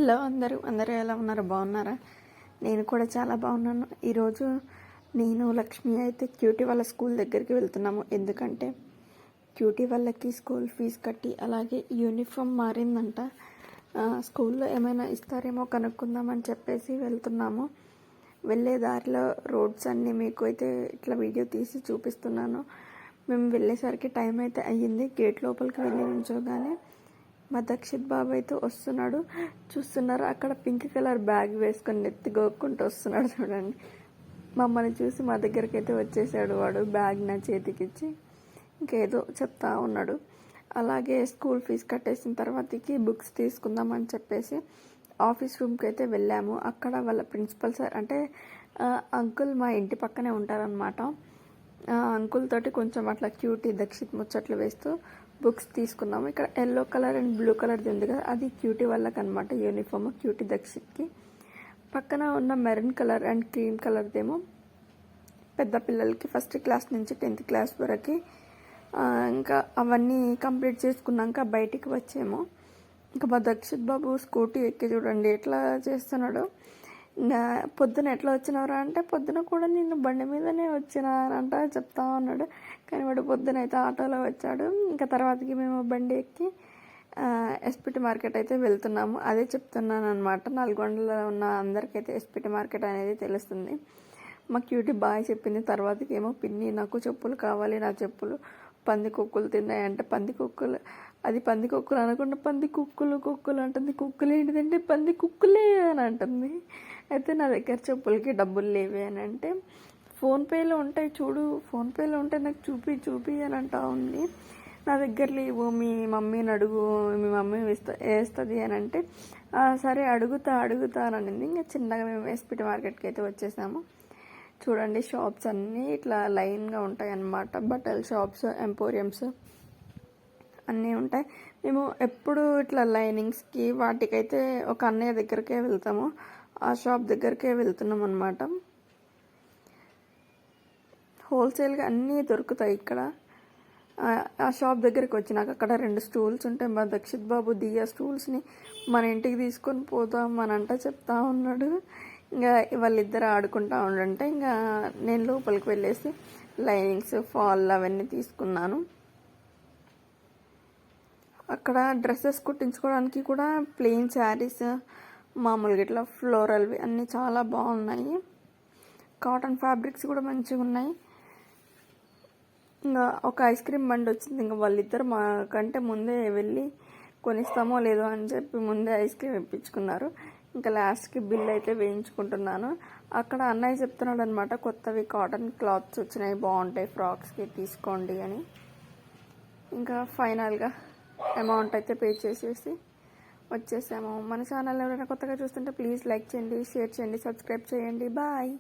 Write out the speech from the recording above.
Hello అందరూ ఎలా ఉన్నారు? బాగున్నారా? నేను కూడా చాలా బాగున్నాను. ఈరోజు నేను లక్ష్మి అయితే క్యూటీ వాళ్ళ స్కూల్ దగ్గరికి వెళ్తున్నాము. ఎందుకంటే క్యూటీ వాళ్ళకి స్కూల్ ఫీజు కట్టి అలాగే యూనిఫామ్ మారిందంట. స్కూల్లో ఏమైనా ఇస్తారేమో కనుక్కుందామని చెప్పేసి వెళ్తున్నాము. వెళ్ళే దారిలో రోడ్స్ అన్నీ మీకు అయితే ఇట్లా వీడియో తీసి చూపిస్తున్నాను. మేము వెళ్ళేసరికి టైం అయితే అయ్యింది. గేట్ లోపలికి వెళ్ళి నుంచోగానే మా దక్షిత్ బాబు అయితే వస్తున్నాడు. చూస్తున్నారు, అక్కడ పింక్ కలర్ బ్యాగ్ వేసుకొని నెత్తి గోక్కుంటూ వస్తున్నాడు. చూడండి, మమ్మల్ని చూసి మా దగ్గరికి అయితే వచ్చేసాడు. వాడు బ్యాగ్ నా చేతికి ఇచ్చి ఇంకేదో చెప్తా ఉన్నాడు. అలాగే స్కూల్ ఫీజు కట్టేసిన తర్వాతకి బుక్స్ తీసుకుందామని చెప్పేసి ఆఫీస్ రూమ్కి అయితే వెళ్ళాము. అక్కడ వాళ్ళ ప్రిన్సిపల్ సార్ అంటే అంకుల్ మా ఇంటి పక్కనే ఉంటారనమాట. అంకుల్ తోటి కొంచెం అట్లా క్యూటీ దక్షిత్ ముచ్చట్లు వేస్తూ బుక్స్ తీసుకున్నాము. ఇక్కడ ఎల్లో కలర్ అండ్ బ్లూ కలర్ది ఉంది కదా, అది క్యూటీ వాళ్ళకి అనమాట యూనిఫామ్, క్యూటీ దక్షిత్కి. పక్కన ఉన్న మెరూన్ కలర్ అండ్ క్రీమ్ కలర్దేమో పెద్ద పిల్లలకి, ఫస్ట్ క్లాస్ నుంచి 10th క్లాస్ వరకు. ఇంకా అవన్నీ కంప్లీట్ చేసుకున్నాక బయటికి వచ్చేమో ఇంకా మా దక్షిత్ బాబు స్కూటీ ఎక్కి చూడండి ఎట్లా చేస్తున్నాడు. ఇంకా పొద్దున ఎట్లా వచ్చినవరా అంటే, పొద్దున కూడా నేను బండి మీదనే వచ్చినానంట చెప్తా ఉన్నాడు. కానీ వాడు పొద్దున అయితే ఆటోలో వచ్చాడు. ఇంకా తర్వాతకి మేము బండి ఎక్కి ఎస్పిటి మార్కెట్ అయితే వెళ్తున్నాము. అదే చెప్తున్నాను అనమాట, నల్గొండలో ఉన్న అందరికైతే ఎస్పిటి మార్కెట్ అనేది తెలుస్తుంది. మా క్యూటీ బాయ్ చెప్పింది. తర్వాతకి ఏమో పిన్ని నాకు చెప్పులు కావాలి, నా చెప్పులు పంది కుక్కులు తిన్నాయంటే, పంది కుక్కులు అది పంది కుక్కులు అనకుండా పంది కుక్కులు అంటుంది. కుక్కులు ఏంటిదంటే పంది కుక్కులే అని అంటుంది. అయితే నా దగ్గర చెప్పులకి డబ్బులు లేవే అని అంటే, ఫోన్పేలో ఉంటాయి చూడు, ఫోన్పేలో ఉంటే నాకు చూపి అని అంటా ఉంది. నా దగ్గర లేవు, మీ మమ్మీని అడుగు, మీ మమ్మీ వేస్తుంది అని అంటే, సరే అడుగుతా అని అనింది. ఇంకా చిన్నగా మేము ఎస్పిటి మార్కెట్కి అయితే వచ్చేసాము. చూడండి, షాప్స్ అన్నీ ఇట్లా లైన్గా ఉంటాయి అన్నమాట. బట్టల షాప్స్, ఎంపోరియంస్ అన్నీ ఉంటాయి. మేము ఎప్పుడు ఇట్లా లైనింగ్స్కి వాటికైతే ఒక అన్నయ్య దగ్గరికే వెళ్తాము. ఆ షాప్ దగ్గరికే వెళ్తున్నాం అనమాట. హోల్సేల్గా అన్నీ దొరుకుతాయి ఇక్కడ. ఆ షాప్ దగ్గరికి వచ్చినాక అక్కడ 2 స్టూల్స్ ఉంటాయి. మా దక్షిత్ బాబు దియా స్టూల్స్ని మన ఇంటికి తీసుకొని పోతాం అని చెప్తా ఉన్నాడు. ఇంకా వాళ్ళిద్దరు ఆడుకుంటా ఉండంటే ఇంకా నేను లోపలికి వెళ్ళేసి లైనింగ్స్, ఫాల్ అవన్నీ తీసుకున్నాను. అక్కడ డ్రెస్సెస్ కుట్టించుకోవడానికి కూడా ప్లెయిన్ శారీస్, మామూలుగా ఇట్లా ఫ్లోరల్వి అన్నీ చాలా బాగున్నాయి. కాటన్ ఫ్యాబ్రిక్స్ కూడా మంచిగా ఉన్నాయి. ఇంకా ఒక ఐస్ క్రీమ్ బండి వచ్చింది. ఇంకా వాళ్ళిద్దరు మా కంటే ముందే వెళ్ళి కొనిస్తామో లేదో అని చెప్పి ముందే ఐస్ క్రీమ్ ఇప్పించుకున్నారు. ఇంకా లాస్ట్కి బిల్ అయితే వేయించుకుంటున్నాను. అక్కడ అన్నయ్య చెప్తున్నాడు అనమాట, కొత్తవి కాటన్ క్లాత్స్ వచ్చినాయి, బాగుంటాయి, ఫ్రాక్స్కి తీసుకోండి అని. ఇంకా ఫైనల్గా అమౌంట్ అయితే పే చేసేసి వచ్చేసాము. మన ఛానల్ ఎవరైనా కొత్తగా చూస్తుంటే ప్లీజ్ లైక్ చేయండి, షేర్ చేయండి, సబ్స్క్రైబ్ చేయండి. బాయ్.